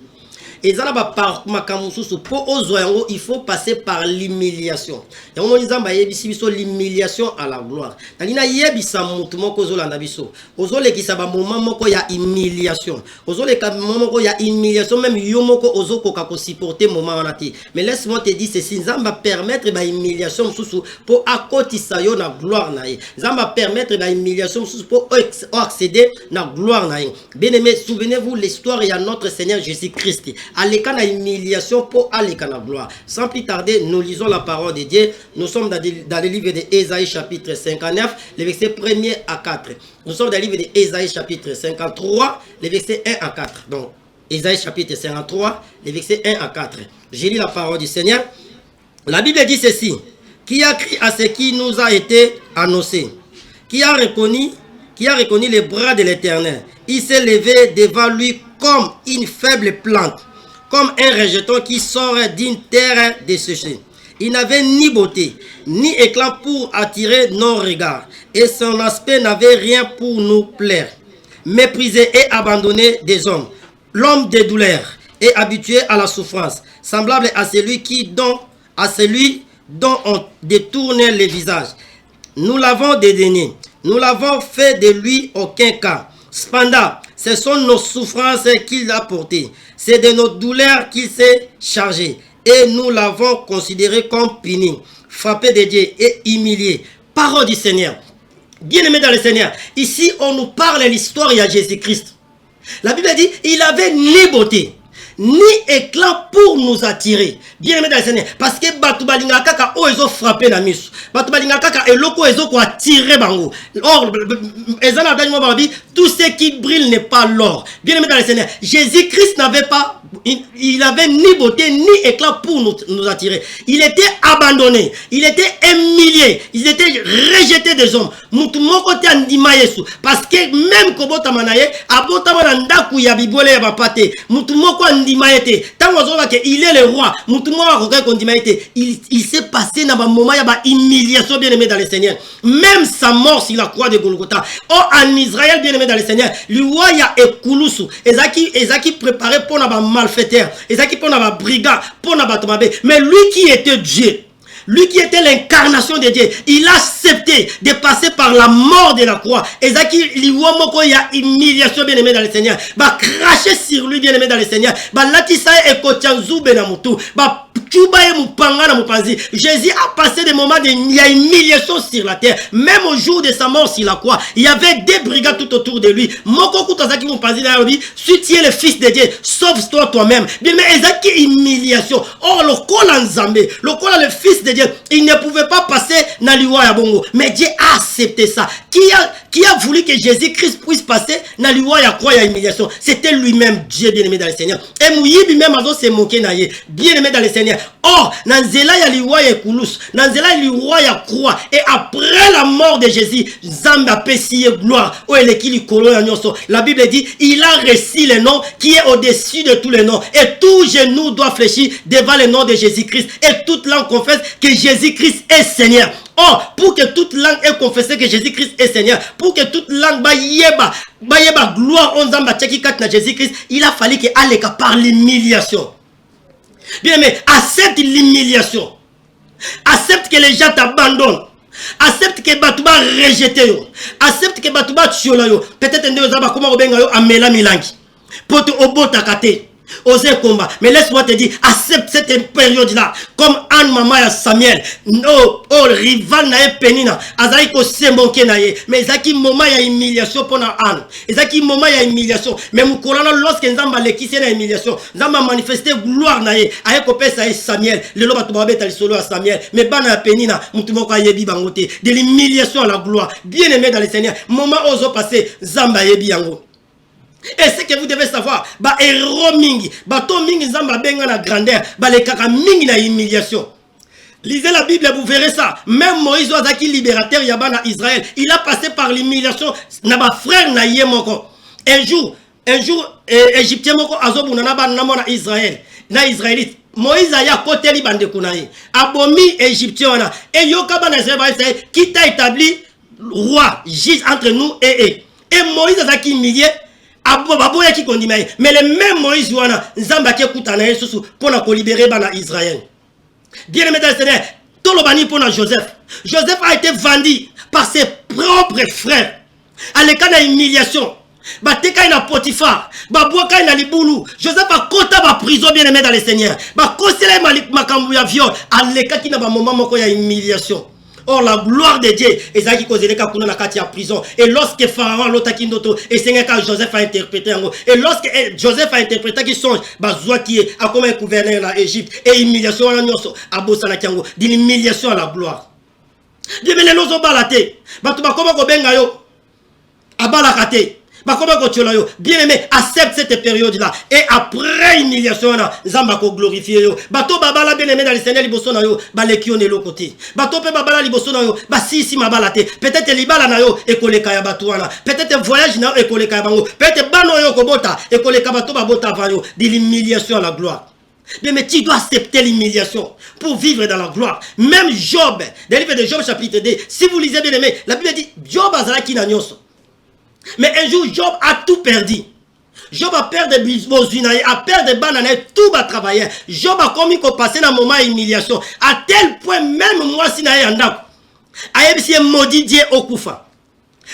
Ezana ba parcours makamususu pour ozoyango, il faut passer par l'humiliation. Yango nzamba yebisi biso l'humiliation à la gloire. Nalina yebisa mutu moko zolanda biso. Ozolekisa ba moment moko ya humiliation. Ozoleka moment moko ya humiliation même yo moko ozokoka ko supporter moment wana te. Mais laisse-moi te dire ceci, nzamba permettre ba humiliation mususu pour akotisa yo na gloire na ye. Nzamba permettre ba humiliation mususu pour accéder na gloire na ye. Bien-aimés, souvenez-vous l'histoire ya notre Seigneur Jésus-Christ. Aleka na humiliation pour aleka na gloire. Sans plus tarder, nous lisons la parole de Dieu. Nous sommes dans le livre de Ésaïe chapitre 59, les versets 1er à 4. Nous sommes dans le livre de Ésaïe chapitre 53, les versets 1 à 4. Donc, Ésaïe chapitre 53, les versets 1 à 4. J'ai lu la parole du Seigneur. La Bible dit ceci. Qui a crié à ce qui nous a été annoncé? Qui a reconnu les bras de l'Éternel? Il s'est levé devant lui comme une faible plante, comme un rejeton qui sort d'une terre desséchée. Il n'avait ni beauté, ni éclat pour attirer nos regards, et son aspect n'avait rien pour nous plaire. Méprisé et abandonné des hommes, l'homme de douleur et habitué à la souffrance, semblable à celui dont on détourne le visage. Nous l'avons dédaigné, nous l'avons fait de lui aucun cas. Cependant, ce sont nos souffrances qu'il a portées. C'est de nos douleurs qu'il s'est chargé. Et nous l'avons considéré comme puni, frappé de Dieu et humilié. Parole du Seigneur. Bien-aimé dans le Seigneur, ici on nous parle de l'histoire de Jésus-Christ. La Bible dit, il avait ni beauté, ni éclat pour nous attirer. Bien-aimé dans le Seigneur, parce que batu balinga kaka o ezo frappé na misu. Batu balinga kaka eloko ezo ko attirer bango. Or ezana dani mo babi, tout ce qui brille n'est pas l'or. Bien-aimé dans le Seigneur, Jésus-Christ n'avait pas, il avait ni beauté ni éclat pour nous attirer. Il était abandonné, il était humilié, il était rejeté des hommes. Mutu moko te andima Yesu, parce que même kobota manaye abota mana ndaku ya bibole ya bapate. Mutu moko andima ete. Tango zoba ke il est le roi. Mutu moko akoka kondima ete. Il s'est passé na ba moment ya ba humiliation, bien-aimé dans le Seigneur. Même sa mort sur la croix de Golgotha. Oh, en Israël, bien-aimé dans le Seigneur, le roi ya ekulusu. Ezaki préparé pour na ba malfaiteur. Ezaki pour na ba brigand, pour na ba tomabe. Mais lui qui était Dieu, lui qui était l'incarnation de Dieu, il a accepté de passer par la mort de la croix. Ezaki liwomoko ya humiliation, bien-aimé dans le Seigneur. Ba cracher sur lui, bien-aimé dans le Seigneur. Ba latisa e kochanzube na mutu. Ba Jésus a passé des moments de humiliation sur la terre. Même au jour de sa mort sur la croix, il y avait des brigands tout autour de lui. Si tu es le fils de Dieu, sauve-toi toi-même. Bien, mais ezaki humiliation. Or, le col Nzambe, le fils de Dieu, il ne pouvait pas passer dans l'Iwa ya bongo. Mais Dieu a accepté ça. Qui a voulu que Jésus-Christ puisse passer dans l'Iwa ya croix ya humiliation? C'était lui-même, Dieu bien-aimé dans le Seigneur. Et Mouyibi même a se moquer naïe. Bien-aimé dans le Seigneur. Or, Nanzela ya liwa ya kulus, Nanzela liwa ya croix. Et après la mort de Jésus, Zamba pesiye gloire. O elekili kolo ya nyonso. La Bible dit, il a reçu le nom qui est au-dessus de tous les noms. Et tout genou doit fléchir devant le nom de Jésus-Christ. Et toute langue confesse que Jésus-Christ est Seigneur. Or, pour que toute langue ait confessé que Jésus-Christ est Seigneur, pour que toute langue bayeba gloire en Zamba tcheki kat na Jésus-Christ, il a fallu que aleka par l'humiliation. Bien aimé, accepte l'humiliation. Accepte que les gens t'abandonnent. Accepte que Batouba rejette yo. Accepte que Batouba tchola yo. Peut-être que nous avons comment obenga yo amela milangi. Poto obota kate. Osez combat. Mais laisse-moi te dire, accepte cette période-là. Comme Anne Maman et Samuel. No, rival na penina. Azaï ko semonke na ye. Mais ezaki moment ya humiliation pour Anne. Ezaki moment ya humiliation. Mais mukolana lorsque nzamba lekisi na humiliation. Nzamba manifester gloire na ye. Aye ko pesa ye Samuel. Lelo batu babeta li solo à Samuel. Mais bana ya penina. Mutu moko yebi bangote. De l'humiliation à la gloire. Bien aimé dans le Seigneur. Moment ozo passé. Zamba yebi yango. Et ce que vous devez savoir, bah héros mingi, bah to mingi zamba benga na grandeur, bah les kaka mingi na humiliation. Lisez la Bible, vous verrez ça. Même Moïse Ozaki libérateur yabana Israël, il a passé par l'humiliation. Na ba frère na ye moko. Un jour, Égyptien moko azobuna na ba namona Israël, na Israélite. Moïse aya côté li bande kunaye. Abomi Égyptien na. Et yoka ba na Israël qui t'a établi roi, juge entre nous et Moïse Ozaki humilié. Mais le même Moïse wana nzamba ki kutana yesusu pona ko libérer bana Israël. Bien aimé dans le Seigneur, tout le bani pona Joseph. Joseph a été vendu par ses propres frères. À l'écart de l'humiliation. Bateka ina Potiphar, baboka ina libulu. Joseph a kota ba prison bien aimé dans le Seigneur. Ba kosela makambu ya viol. À l'écart qui na ba moment moko ya humiliation. Or la gloire de Dieu est ça qui cause les cas qu'on a en prison. Et lorsque Pharaon l'autre qui noto et c'est quand Joseph a interprété en et lorsque Joseph a interprété qui songe bazoi qui est à comme un gouverneur en Égypte et humiliation à nyoso à bosana kiango d'humiliation à la gloire. Dieu mais les lozo balaté. Batu ba koma ko benga yo abala kate. Bien aimé, accepte cette période-là. Et après humiliation, Zamba ko glorifier yo. Bato babala bien aimé dans le Seigneur liboso na yo, ba lekio ne lo côté. Bato pe babala liboso na yo, ba si mabalate. Peut-être libala na yo e koleka ya bato wana. Peut-être voyage na e koleka ya bango. Peut-être bano yo ko bota e koleka bato ba bota va yo. De l'humiliation à la gloire. Bien, mais tu dois accepter l'humiliation pour vivre dans la gloire. Même Job, dans le livre de Job chapitre 2, si vous lisez bien aimé, la Bible dit Job a qui na nyoso. Mais un jour, Job a tout perdu. Job a perdu des bisbozinaïs, a perdu des bananes, tout va travailler. Job a commis qu'on passait dans un moment d'humiliation. À tel point, même moi, si je suis un maudit Dieu au Koufa.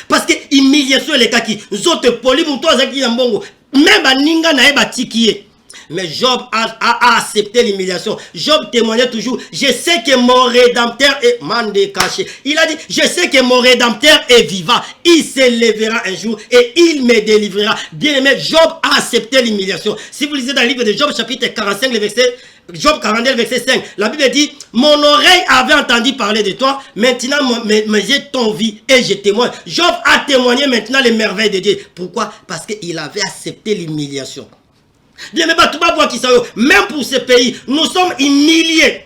Parce que l'humiliation est le cas qui. Zote poli, mouton, zaki yambongo. Même à Ninga, naïba tikiye. Mais Job a accepté l'humiliation. Job témoignait toujours, je sais que mon rédempteur est mandé caché. Il a dit, je sais que mon rédempteur est vivant. Il se lèvera un jour et il me délivrera. Bien aimé, Job a accepté l'humiliation. Si vous lisez dans le livre de Job, chapitre 45, le verset, Job 42, le verset 5, la Bible dit, mon oreille avait entendu parler de toi, maintenant mes yeux t'ont vu et je témoigne. Job a témoigné maintenant les merveilles de Dieu. Pourquoi? Parce qu'il avait accepté l'humiliation. Bien, mais même pour ce pays, nous sommes humiliés.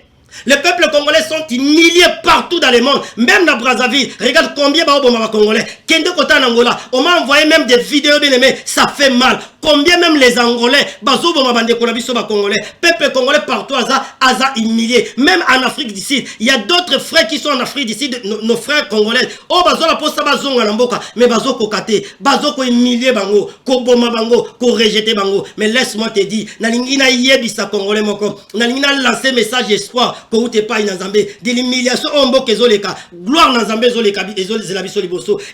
Les peuples congolais sont humiliés partout dans le monde. Même dans Brazzaville. Regarde combien de Congolais. Kende Kota en Angola. On m'a envoyé même des vidéos bien aimées. Ça fait mal. Combien même les Angolais. Bazo Bomabande Konabiso Congolais. Peuple congolais partout aza humilié. Même en Afrique du Sud. Il y a d'autres frères qui sont en Afrique du Sud. Nos frères congolais. Oh Bazo la poste Bazo Ngalamboka. Mais Bazo Kokate. Bazo ko humilié bango. Ko boma bango. Ko rejeté bango. Mais laisse-moi te dire. Nalingina yebisa Congolais moko. Nalingina lancer message d'espoir. De l'humiliation, gloire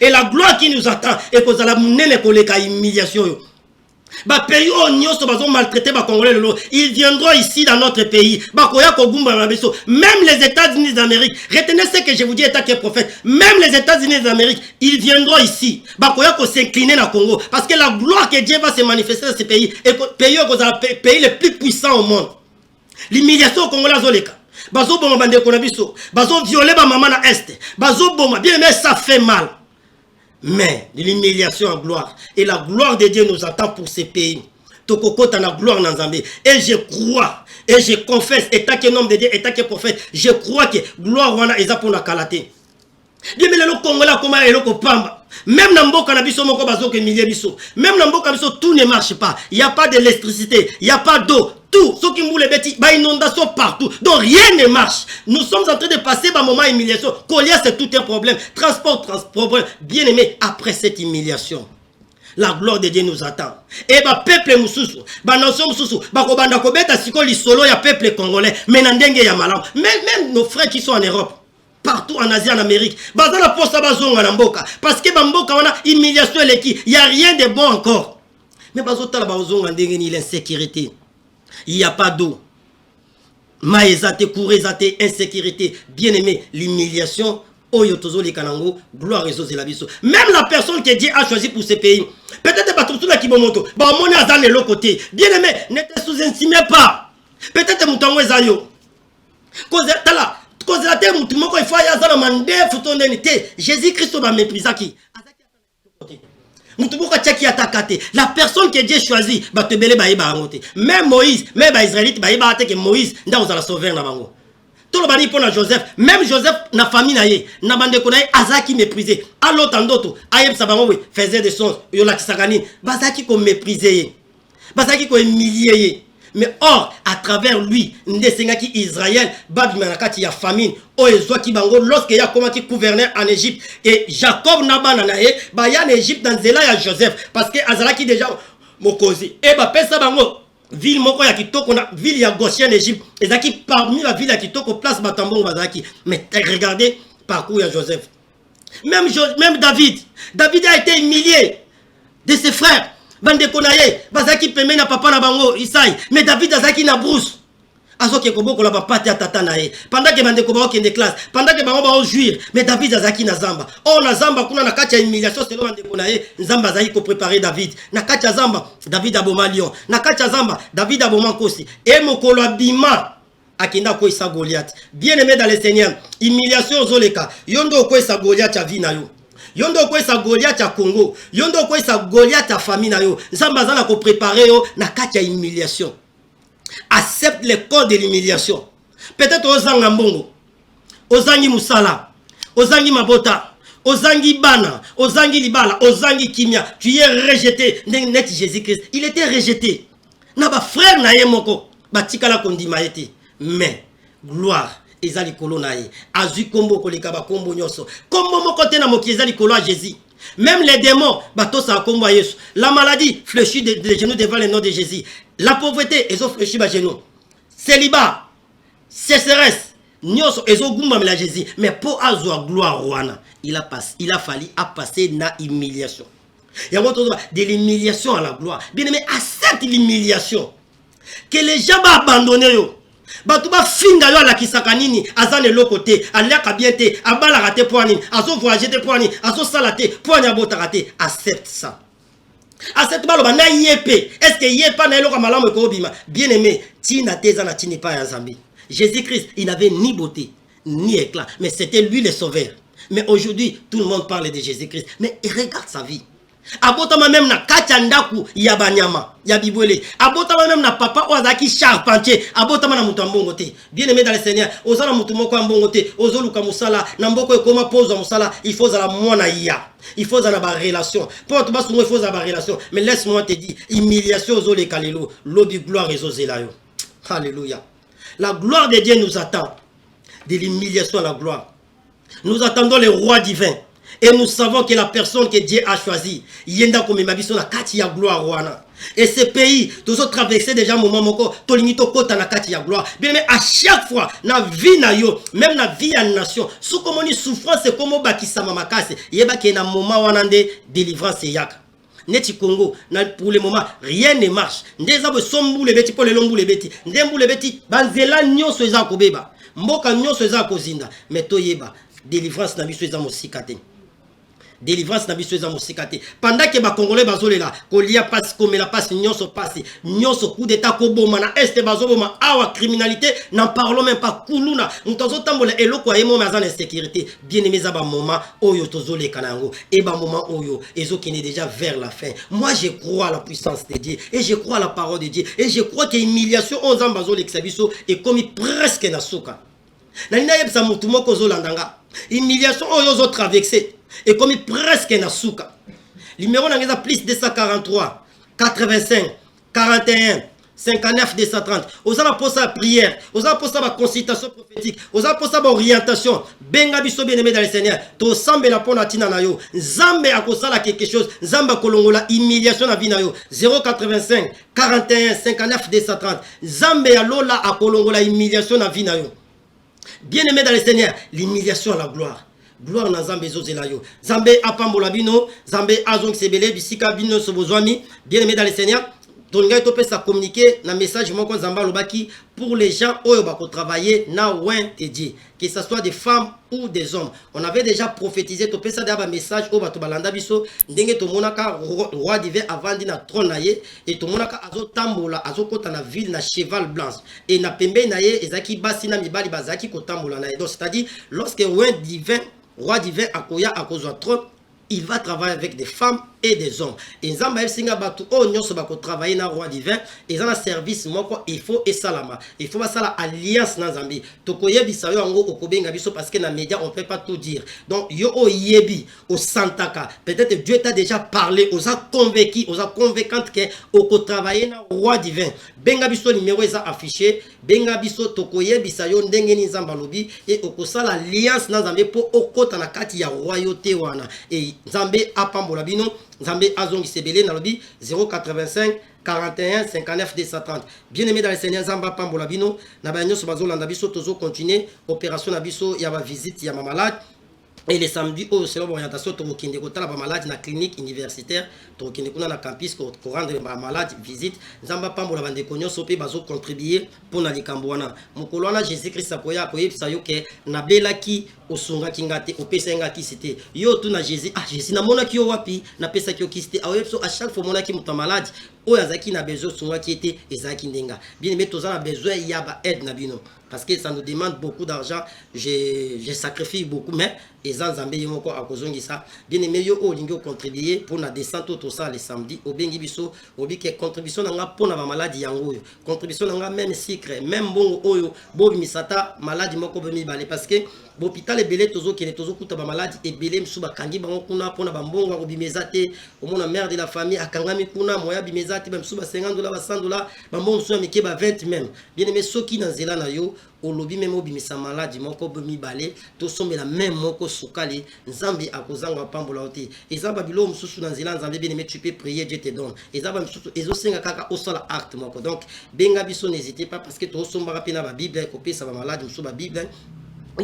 et la gloire qui nous attend et que la humiliation. Ils viendront ici dans notre pays. Même les États-Unis d'Amérique, retenez ce que je vous dis, état qui est prophète. Même les États-Unis d'Amérique, ils viendront ici. S'incliner dans le Congo. Parce que la gloire que Dieu va se manifester dans ce pays est le pays le plus puissant au monde. L'humiliation au Congo, Bazo boma bande konabiso, bazo violer ba maman na est, bazo boma bien mais ça fait mal. Mais l'humiliation en gloire et la gloire de Dieu nous attend pour ces pays. Tokoko ta la gloire dans Zambie et je crois et je confesse état que nom de Dieu état que prophète, je crois que gloire wana eza pour la kalaté. Bien mais le Congolais comment eloko pamba. Même dans Mboka na biso moko bazo ke milier biso. Même dans Mboka biso tout ne marche pas. Il y a pas d'électricité, il y a pas d'eau. Tout, ceux qui moulent bêtis, inondation partout. Donc rien ne marche. Nous sommes en train de passer par un moment d'humiliation. Colia, c'est tout un problème. Transport, problème. Bien aimé, après cette humiliation, la gloire de Dieu nous attend. Et peuple mususu, nation mususu, kobanda kobeta siko lisolo ya peuple congolais, mais nandenge ya malam. Même nos frères qui sont en Europe, partout en Asie, en Amérique, bazala posta bazonga na mboka, parce que mboka wana humiliation eleki, il y a rien de bon encore. Mais bazotala bazonga ndenge ni l'insécurité. Il n'y a pas d'eau. Maïzate, courezate, insécurité, bien-aimé, l'humiliation, oyotozo les kanango, gloire et zelabiso. Même la personne que Dieu a choisi pour ce pays, peut-être pas tout le kibomoto, bah on est dans l'autre côté. Bien-aimé, ne te sous-estimez pas. Peut-être moutongo ezayo. Cause tala, cause la terre moutumoko il faut y avoir mandé fouton d'unité. Jésus-Christ va mépriser qui. La personne que Dieu choisit va te belé baïba amote. Même Moïse, même les Israélites baïba ate que Moïse dans la sauveur na bango. Tout le bani pour Joseph, même Joseph na famille na ye, na bande konaye azaki méprisé. À l'autre andoto, ayem sabango oui, faisait des sons, yo la kisakani, bazaki ko méprisé. Bazaki ko humilié. Mais or, à travers lui, Ndesengaki Israël, Babi Manakati ya famine, Oezoa Kibango, lorsqu'il y a comment qui gouvernait en Égypte, et Jacob Nabananae, bah y a en Égypte dans Zéla ya Joseph, parce que Azalaki déjà Mokozi, et bah Pesa Bango, ville Moko ya Kitoko, ville ya Goshen en Égypte, et Zaki parmi la ville ya Kitoko, place Batambo Bazaki. Mais regardez, parcours ya Joseph. Même David a été humilié de ses frères. Bande konaye, bazaki peme na papa na bango Isaï, mais David azaki na brousse. Azoke koboko la papa te tata nae. Pendant que bande koba okende classe, pendant que bango ba jouir, mais David azaki na zamba. Oh na zamba kuna na kati ya humiliation selon bande konaye, zamba azaki ko préparer David. Na kati ya zamba, David aboma lion. Na kati ya zamba, David aboma kosi. Et mokolo abima akenda ko isa Goliath. Bien-aimé dans le Seigneur, humiliation zoleka. Yondo ko isa Goliath ya vie na yo. Yondo ko sa Goliath ya Congo, yondo ko sa Goliath ya famille na yo. Nzamba zana ko préparer yo na kati ya humiliation. Accepte le code de l'humiliation. Peut-être ozanga mbongo, ozangi musala, ozangi mabota, ozangi bana, ozangi libala, ozangi kimia. Tu es rejeté. Net Jésus-Christ, il était rejeté. Na ba frère na ye moko, batikala kondima ete. Mais gloire ezali kolo na ye azui kombo koleka ba kombo nyoso kombo moko te na mokieza likolo a Jésus. Même les démons bato sa kombo Yesu. La maladie fléchit des genoux devant le nom de Jésus. La pauvreté ezo fléchit ba genoux. Célibat, sécheresse nyoso ezo gumba la Jésus. Mais pour azwa gloire wana, il a fallu passer na humiliation. Il y a de l'humiliation à la gloire. Bien aimé, accepte l'humiliation. Que les gens vont abandonner yo. Batuba finga yo la kisakanini azane lokote alaka biente abala raté poani azo voyager te poani azo salate poani abota raté. Accepte ça. Accepte balo bana yepe. Est-ce que yepa na eloko malamu ko bima? Bien aimé, tina teza na tini pa ya Zambi. Jésus-Christ, il n'avait ni beauté ni éclat, mais c'était lui le sauveur. Mais aujourd'hui, tout le monde parle de Jésus-Christ, mais regarde sa vie. Abotama même na kachandaku ya banyama ya bibwele. Abotama même na papa ozaki charpentier. Abotama na mutu mbongo te. Bien aimé dans le Seigneur, ozala mutu moko mbongo te. Ozoluka musala na mboko ekoma pose musala, il faut za la mwana ya. Il faut za na ba relation. Pour tout basungo il faut za ba relation. Mais laisse-moi te dire, humiliation ozole kalelo, lobi gloire ezozela yo. Alléluia. La gloire de Dieu nous attend. De l'humiliation à la gloire. Nous attendons le roi divin. Et nous savons que la personne que Dieu a choisie, yenda comme mabiso na kati ya gloire wana. Et ce pays, tous autres traversé déjà moment moko, to limito kota na kati ya gloire. Bien mais à chaque fois na vie na yo, même na vie à nation, sous comme on souffrance c'est comme bakisa mamakase, yeba ke na moment wana nde délivrance yaka. Neti Congo, pour le moment, rien ne marche. Ndeza bo sombu le beti pour le lombu le beti. Ndembu le beti, banzela nyonso eza ko beba. Mboka nyonso eza ko zinda. Mais to yeba, délivrance na biso eza mosikate. Délivrance na biso eza mosikate. Pendant que ba congolais bazolela, kolia passe comme la passe nyonso passe. Nyonso coup d'état ko boma na est bazoboma awa criminalité, n'en parlons même pas kuluna. Ntozo tambola eloko ayemo maza na sécurité. Bien-aimé za ba moment oyo tozole kanango et ba moment oyo ezo qui est déjà vers la fin. Moi je crois à la puissance de Dieu et je crois à la parole de Dieu et je crois que humiliation on zambazo l'exabiso est commis presque na soka. Na nina yebsa mutu moko zolandanga. Humiliation oyo zo traverser et comme presque na souka. Numéro n'a plus 243 85 41 59 230. Osala pour sa prière, osala pour sa consultation prophétique, osala pour sa orientation. Benga biso bien aimé dans le Seigneur. To sambe la pona tina na yo. Zambe akosala quelque chose. Zamba kolongola humiliation na vina yo. 085 41 59 230. Zambe ya lola akolongola humiliation na vina yo. Bien aimé dans le Seigneur, l'humiliation à la gloire. Gloire na Zambe zozela yo. Zambe apambola bino, Zambe azong sebele bisika bino sobozwami. Bien aimé dans le Seigneur, Tonga to pesa communiquer na message moko Nzamba lobaki pour les gens oyo bako travailler na Wen Tedji, que ce soit des femmes ou des hommes. On avait déjà prophétisé to pesa d'aba message o bato balanda biso ndenge to monaka roi divin avant dina trône na ye et to monaka azo tambola azo kota na ville na cheval blanc et na pembe na ye ezaki basi na mibali bazaki ko tambola na ye. Donc c'est-à-dire lorsque Wen divin roi divin akoya akozwa trône, il va travailler avec des femmes et des hommes. Et Nzamba Singa Batu, oh, nous sommes travailler dans le roi divin. Et dans le service, il faut et salama. Il faut ça l'alliance dans Zambi. Tokoye bisayo ango okobenga biso parce que dans les médias on peut pas tout dire. Donc yo o yebi au Santaka. Peut-être Dieu t'a déjà parlé, aux a convaincu, aux a convaincante que oko travailler dans le roi divin. Benga biso numéro est affiché. Benga biso tokoye bisayo ndenge ni Nzamba lobi et oko ça l'alliance dans Zambi pour okota na kati ya royauté wana. Et Nzambe apambola bino. Nzambe Azongi Sebele Nalobi 085 41 59 230. Bien aimé dans le Seigneur Nzamba Pambola Bino, Nabanyo Sobazo Landabiso Tozo continuer opération Nabiso Yaba visite Yama malade. Et les samedis, selon l'orientation, tu vas malade dans la clinique universitaire, tu vas na campus pour rendre malade visite. Nzamba Pambola bande konyo sope bazo contribuer pour na likambwana. Mukolwana Jésus-Christ apoya apoye sayo ke na belaki osunga kingate opesenga ki c'était yo tu na Jésus Jésus na mona ki wapi na pesa ki okiste awepso à chaque fois mona ki muta malade o yazaki na besoin sunga ki était ezaki ndenga. Bien aimé toza na besoin yaba aide na bino. Parce que ça nous demande beaucoup d'argent, je sacrifie beaucoup, mais les Nzambe yomoko akozongi ça. Bien aimé yo o lingo contribuer pour la descente tout ça les samedis au bengi biso obi ke contribution nga pour na maladie yango yo. Contribution nga même sucre, même bongo oyo bo misata maladie moko be mi balé parce que l'hôpital est belé tozo qui est tozo kuta ba maladie et belé msuba kangi bango kuna pona ba mbongo ko bimezate au mona mère de la famille akangami kuna moya bimezate ba msuba $50 ba $100 ba mbongo msuba mike ba 20 même. Bien aimé soki na zela na yo au lobby même obimisa maladie moko be mi balé to sombe la même moko sukali Nzambe akozanga pambola ote ezaba bilo msusu na zela Nzambe bien aimé tu peux prier Dieu te donne ezaba msusu ezosenga kaka osala acte moko. Donc benga biso n'hésitez pas parce que to somba rapina ba bible ko pesa ba maladie msuba bible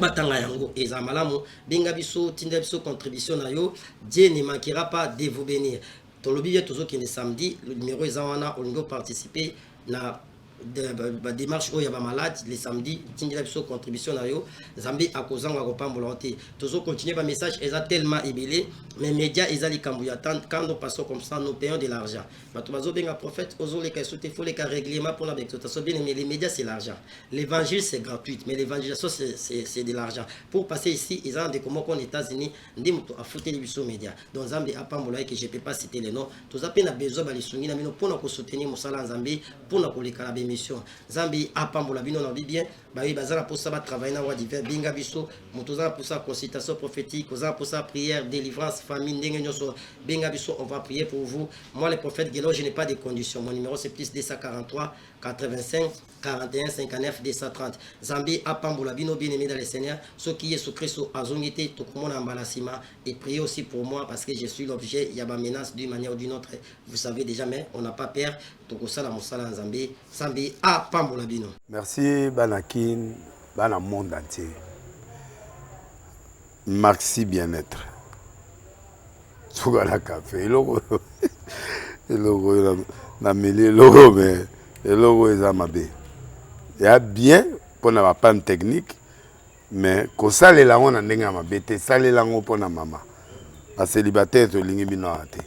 batanga yango eza malamu benga biso tinda biso contribution na yo. Dieu ne manquera pas de vous bénir. Ton lobby est toujours qui est samedi le numéro est wana on participer na de démarche où il y a malade les samedis tinda biso contribution na yo Nzambe akozanga ko pambola te toujours continuer ba message eza tellement ébélé mais médias eza likambu ya tant quand nous passons comme ça nous payons de l'argent bato bazo benga prophète ozo les ka sauter faut les ka règlement pour la exhortation bien mais les médias c'est l'argent, l'évangile c'est gratuit mais l'évangélisation c'est de l'argent. Pour passer ici ils ont des comment aux États-Unis ndi muto a fouté les biso médias donc Nzambe apambola que je peux pas citer les noms tous appel na besoin ba lisungi na mino pour na ko soutenir mosala Nzambe pour na ko lekala mission Nzambe apambola bino na bien ba oui bazala pour ça va travailler na roi divin binga biso motoza pour ça consultation prophétique oza pour ça prière délivrance famille ndenge nyoso binga biso on va prier pour vous. Moi le prophète Guélo je n'ai pas de conditions, mon numéro c'est plus 243 85 41 59 230. Nzambe apambola bino bien aimé dans le Seigneur ceux qui est Christ azongité to komona mbalasima et priez aussi pour moi parce que je suis l'objet il y a ba menace d'une manière ou d'une autre vous savez déjà mais on n'a pas peur to sala mosala Nzambe Nzambe apambola bino. Merci Banakin bana monde entier. Maxi bien-être. Sougala café logo logo na mêlé logo mais logo ezamabe. Il y a bien pour na panne technique mais ko salela on ndenge mabe te salela ngo pona mama. Ba célibataire to lingi bino ate.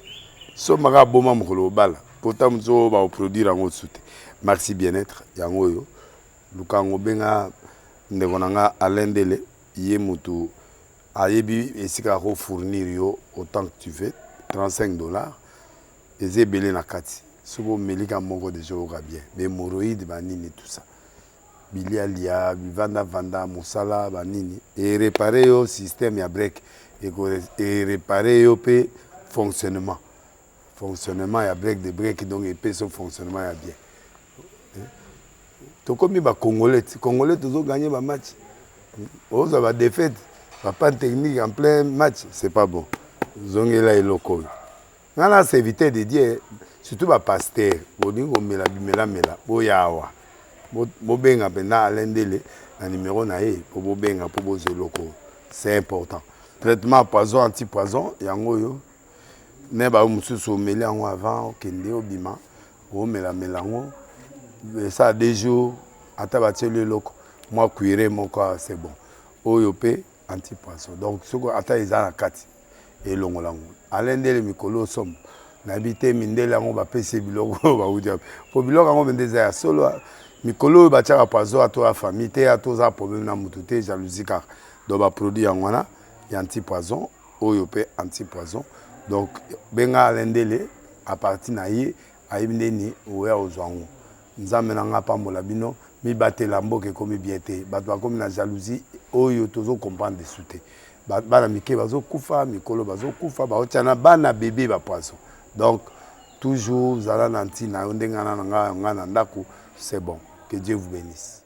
So maka boma mokolo bala. Pourtant mzo ba produire ngo soute. Maxi bien-être yango yo. Lukango benga ndeko nanga alendele ye mutu ayebi esika ko fournir yo autant que tu veux $35 ezebele na kati sobo melika moko de jour bien mais hémorroïdes banini tout ça bilialia vanda musala banini et réparer yo système ya break et réparer yo pe fonctionnement ya break de break donc et pe son fonctionnement ya bien. To comme ba congolais toujours gagner ba match on va défaite pas technique en plein match c'est pas bon zongela eloko ngala c'est éviter de dire surtout ba pasteur boningo mela boyawa bo benga pena alendele na numéro na e po bo benga po bo zeloko c'est important traitement poison anti-poison yango yo ne ba mususu meli yango avant okende obima omelamela yango ça 2 jours ata batie leloko moi cuire moko c'est bon oyo pe antipoison donc soko ata eza na kati elongola yango alendele mikolo somme nayebi te mindele yango bapesi biloko baudia po biloko yango mende eza ya solo mikolo oyo batiaka poison ato ya famille te atoza problème na mutu te jalousie kaka donc baproduit yango wana ya antipoison oyo pe antipoison donc benga alendele à partir na ye ayebi ndeni oya ozwa yango nzambe na nga pambola bino mibatela mboka ekomi bien te bato bakomi na jalousie oyo tozocomprendre desu te bana mike bazokufa mikolo bazokufa baotia na bana bebe bapoison donc toujours zala na ntina yo ndenge nga na ndako c'est bon que Dieu vous bénisse.